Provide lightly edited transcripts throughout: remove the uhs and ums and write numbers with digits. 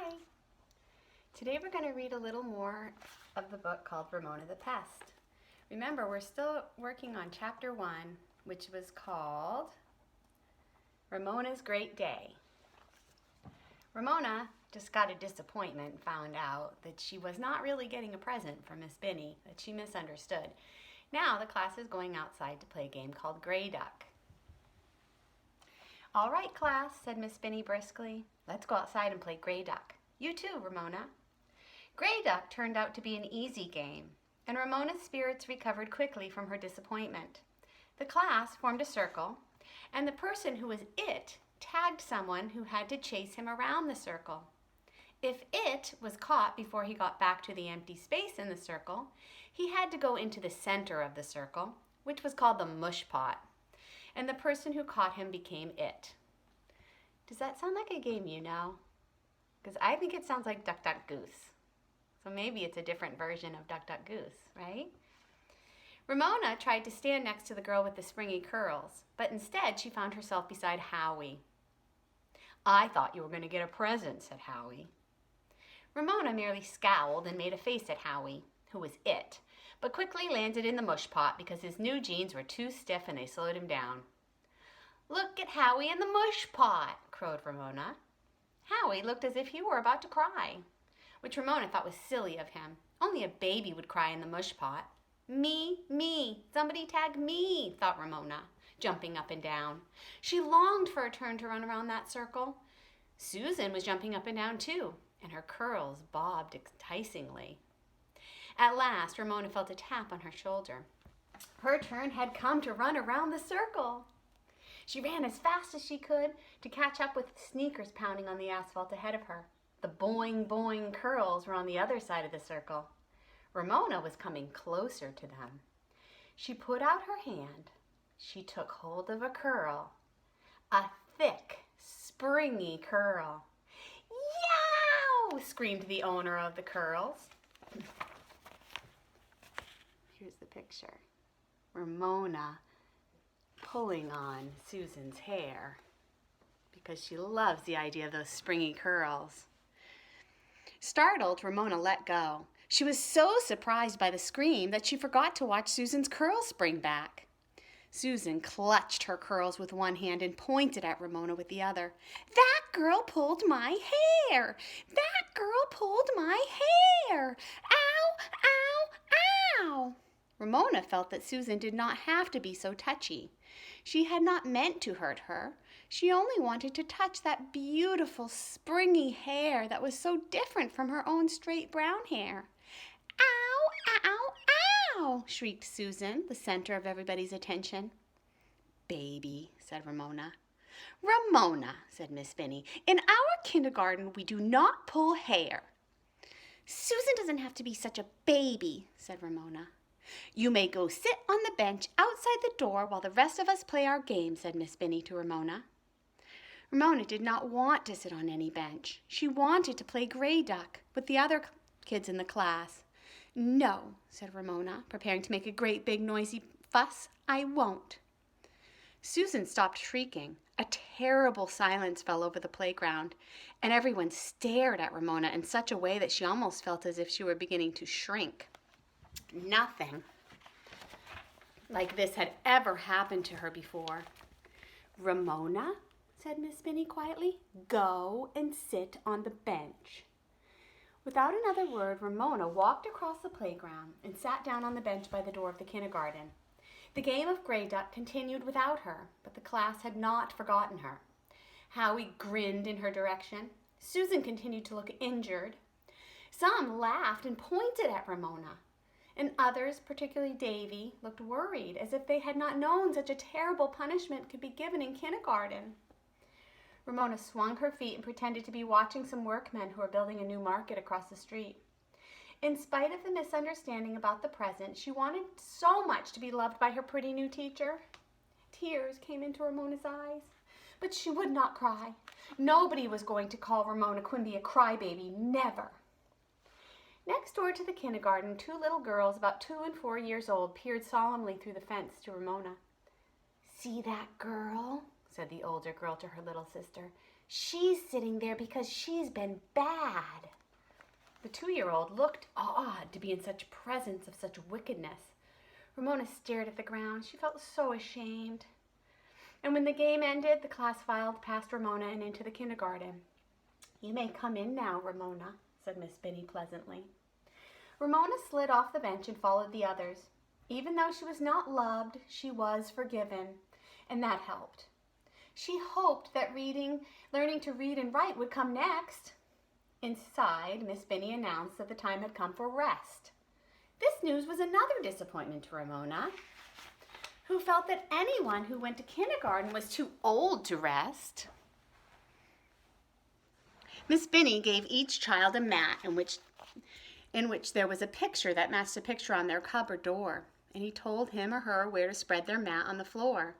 Hi! Today we're going to read a little more of the book called Ramona the Pest. Remember, we're still working on chapter 1, which was called Ramona's Great Day. Ramona just got a disappointment and found out that she was not really getting a present from Miss Binney, that she misunderstood. Now the class is going outside to play a game called Gray Duck. "All right, class," said Miss Binney briskly. "Let's go outside and play Gray Duck. You too, Ramona." Gray Duck turned out to be an easy game, and Ramona's spirits recovered quickly from her disappointment. The class formed a circle, and the person who was it tagged someone who had to chase him around the circle. If it was caught before he got back to the empty space in the circle, he had to go into the center of the circle, which was called the mush pot, and the person who caught him became it. Does that sound like a game you know? Because I think it sounds like Duck, Duck, Goose. So maybe it's a different version of Duck, Duck, Goose, right? Ramona tried to stand next to the girl with the springy curls, but instead she found herself beside Howie. "I thought you were going to get a present," said Howie. Ramona merely scowled and made a face at Howie, who was it, but quickly landed in the mush pot because his new jeans were too stiff and they slowed him down. "Look at Howie in the mush pot," crowed Ramona. Howie looked as if he were about to cry, which Ramona thought was silly of him. Only a baby would cry in the mush pot. Me, somebody tag me, thought Ramona, jumping up and down. She longed for a turn to run around that circle. Susan was jumping up and down too, and her curls bobbed enticingly. At last, Ramona felt a tap on her shoulder. Her turn had come to run around the circle. She ran as fast as she could to catch up with the sneakers pounding on the asphalt ahead of her. The boing, boing curls were on the other side of the circle. Ramona was coming closer to them. She put out her hand. She took hold of a curl, a thick, springy curl. "Yow!" screamed the owner of the curls. Here's the picture. Ramona pulling on Susan's hair because she loves the idea of those springy curls. Startled, Ramona let go. She was so surprised by the scream that she forgot to watch Susan's curls spring back. Susan clutched her curls with one hand and pointed at Ramona with the other. "That girl pulled my hair! That girl pulled my hair! Ow, ow, ow!" Ramona felt that Susan did not have to be so touchy. She had not meant to hurt her. She only wanted to touch that beautiful, springy hair that was so different from her own straight brown hair. "Ow, ow, ow!" shrieked Susan, the center of everybody's attention. "Baby," said Ramona. "Ramona," said Miss Binney, "in our kindergarten we do not pull hair." "Susan doesn't have to be such a baby," said Ramona. "You may go sit on the bench outside the door while the rest of us play our game," said Miss Binney to Ramona. Ramona did not want to sit on any bench. She wanted to play Gray Duck with the other kids in the class. "No," said Ramona, preparing to make a great big noisy fuss. "I won't." Susan stopped shrieking. A terrible silence fell over the playground, and everyone stared at Ramona in such a way that she almost felt as if she were beginning to shrink. Nothing like this had ever happened to her before. "Ramona," said Miss Binney quietly, "go and sit on the bench." Without another word, Ramona walked across the playground and sat down on the bench by the door of the kindergarten. The game of Gray Duck continued without her, but the class had not forgotten her. Howie grinned in her direction. Susan continued to look injured. Some laughed and pointed at Ramona, and others, particularly Davy, looked worried, as if they had not known such a terrible punishment could be given in kindergarten. Ramona swung her feet and pretended to be watching some workmen who were building a new market across the street. In spite of the misunderstanding about the present, she wanted so much to be loved by her pretty new teacher. Tears came into Ramona's eyes, but she would not cry. Nobody was going to call Ramona Quimby a crybaby, never. Next door to the kindergarten, two little girls about 2 and 4 years old peered solemnly through the fence to Ramona. "See that girl?" said the older girl to her little sister. She's sitting there because she's been bad." The 2-year-old looked awed to be in such presence of such wickedness. Ramona stared at the ground. She felt so ashamed. And when the game ended, the class filed past Ramona and into the kindergarten. "You may come in now, Ramona," said Miss Binney pleasantly. Ramona slid off the bench and followed the others. Even though she was not loved, she was forgiven, and that helped. She hoped that learning to read and write would come next. Inside, Miss Binney announced that the time had come for rest. This news was another disappointment to Ramona, who felt that anyone who went to kindergarten was too old to rest. Miss Binney gave each child a mat in which there was a picture that matched a picture on their cupboard door, and he told him or her where to spread their mat on the floor.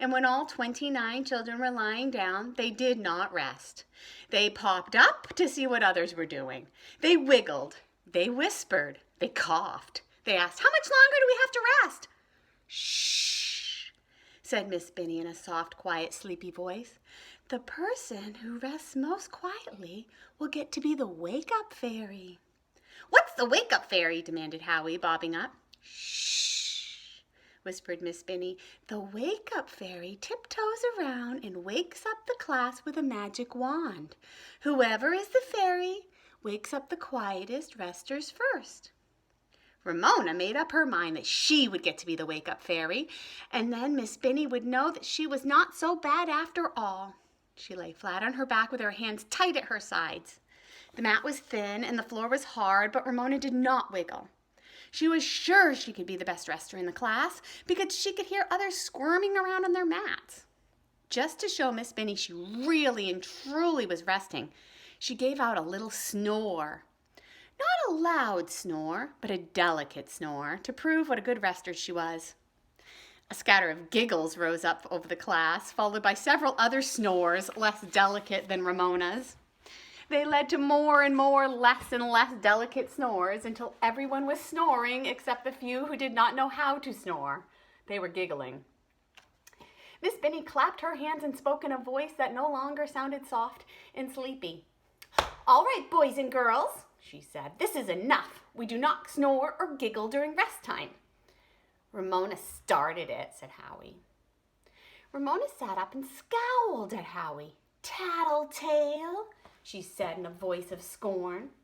And when all 29 children were lying down, they did not rest. They popped up to see what others were doing. They wiggled. They whispered. They coughed. They asked, "How much longer do we have to rest?" "Shh," said Miss Binney in a soft, quiet, sleepy voice. "The person who rests most quietly will get to be the wake-up fairy." "What's the wake-up fairy?" demanded Howie, bobbing up. "Shh," whispered Miss Binney. "The wake-up fairy tiptoes around and wakes up the class with a magic wand. Whoever is the fairy wakes up the quietest resters first." Ramona made up her mind that she would get to be the wake-up fairy, and then Miss Binney would know that she was not so bad after all. She lay flat on her back with her hands tight at her sides. The mat was thin and the floor was hard, but Ramona did not wiggle. She was sure she could be the best rester in the class because she could hear others squirming around on their mats. Just to show Miss Binney she really and truly was resting, she gave out a little snore. Not a loud snore, but a delicate snore, to prove what a good rester she was. A scatter of giggles rose up over the class, followed by several other snores less delicate than Ramona's. They led to more and more less and less delicate snores until everyone was snoring except the few who did not know how to snore. They were giggling. Miss Binney clapped her hands and spoke in a voice that no longer sounded soft and sleepy. "All right, boys and girls," she said, "this is enough. We do not snore or giggle during rest time." "Ramona started it," said Howie. Ramona sat up and scowled at Howie. "Tattletale," she said in a voice of scorn.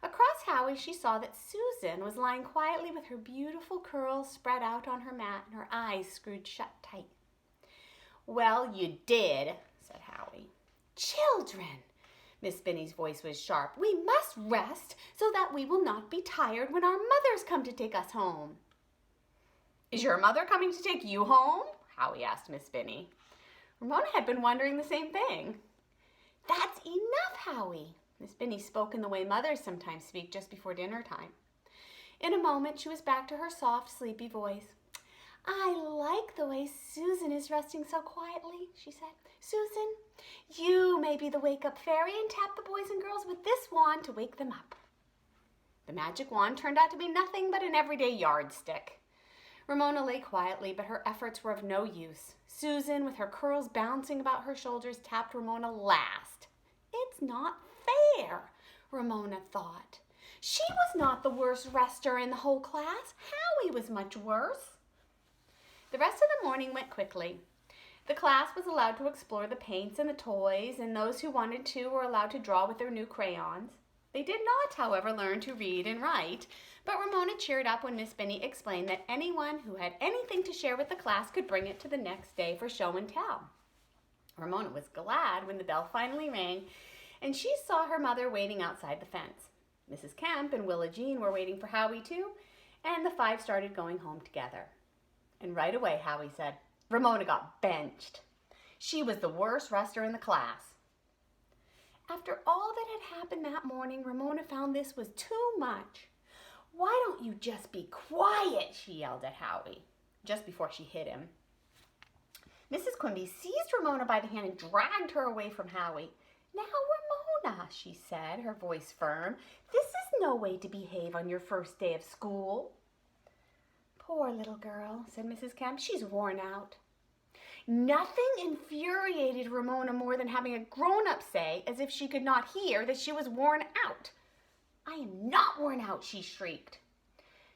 Across Howie, she saw that Susan was lying quietly with her beautiful curls spread out on her mat and her eyes screwed shut tight. "Well, you did," said Howie. "Children," Miss Binney's voice was sharp, "we must rest so that we will not be tired when our mothers come to take us home." "Is your mother coming to take you home?" Howie asked Miss Binney. Ramona had been wondering the same thing. "That's enough, Howie." Miss Binney spoke in the way mothers sometimes speak just before dinner time. In a moment, she was back to her soft, sleepy voice. "I like the way Susan is resting so quietly," she said. "Susan, you may be the wake-up fairy and tap the boys and girls with this wand to wake them up." The magic wand turned out to be nothing but an everyday yardstick. Ramona lay quietly, but her efforts were of no use. Susan, with her curls bouncing about her shoulders, tapped Ramona last. "It's not fair," Ramona thought. She was not the worst rester in the whole class. Howie was much worse. The rest of the morning went quickly. The class was allowed to explore the paints and the toys, and those who wanted to were allowed to draw with their new crayons. They did not, however, learn to read and write, but Ramona cheered up when Miss Binney explained that anyone who had anything to share with the class could bring it to the next day for show and tell. Ramona was glad when the bell finally rang, and she saw her mother waiting outside the fence. Mrs. Kemp and Willa Jean were waiting for Howie too, and the 5 started going home together. And right away, Howie said, Ramona got benched. She was the worst rester in the class. After all that had happened that morning, Ramona found this was too much. "Why don't you just be quiet?" she yelled at Howie, just before she hit him. Mrs. Quimby seized Ramona by the hand and dragged her away from Howie. "Now, Ramona," she said, her voice firm, "this is no way to behave on your first day of school." "Poor little girl," said Mrs. Kemp. "She's worn out." Nothing infuriated Ramona more than having a grown-up say, as if she could not hear, that she was worn out. "I am not worn out," she shrieked.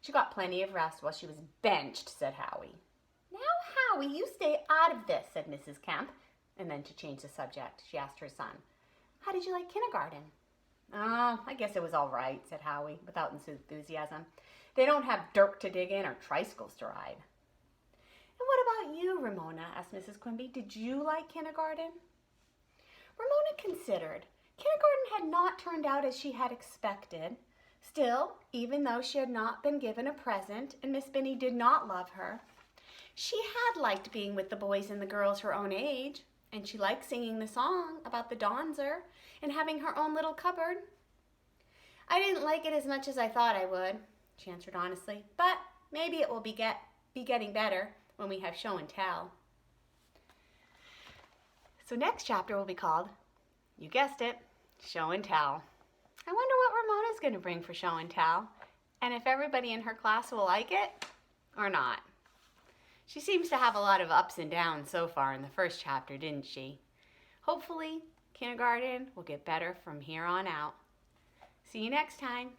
"She got plenty of rest while she was benched," said Howie. "Now, Howie, you stay out of this," said Mrs. Kemp. And then to change the subject, she asked her son, "How did you like kindergarten?" "Oh, I guess it was all right," said Howie, without enthusiasm. "They don't have dirt to dig in or tricycles to ride." "And what about you, Ramona?" asked Mrs. Quimby. "Did you like kindergarten?" Ramona considered. Kindergarten had not turned out as she had expected. Still, even though she had not been given a present and Miss Binny did not love her, she had liked being with the boys and the girls her own age, and she liked singing the song about the Donzer and having her own little cupboard. "I didn't like it as much as I thought I would," she answered honestly, "but maybe it will be getting better when we have show and tell." So next chapter will be called, you guessed it, Show and Tell. I wonder what Ramona's going to bring for show and tell, and if everybody in her class will like it or not. She seems to have a lot of ups and downs so far in the first chapter, didn't she? Hopefully, kindergarten will get better from here on out. See you next time.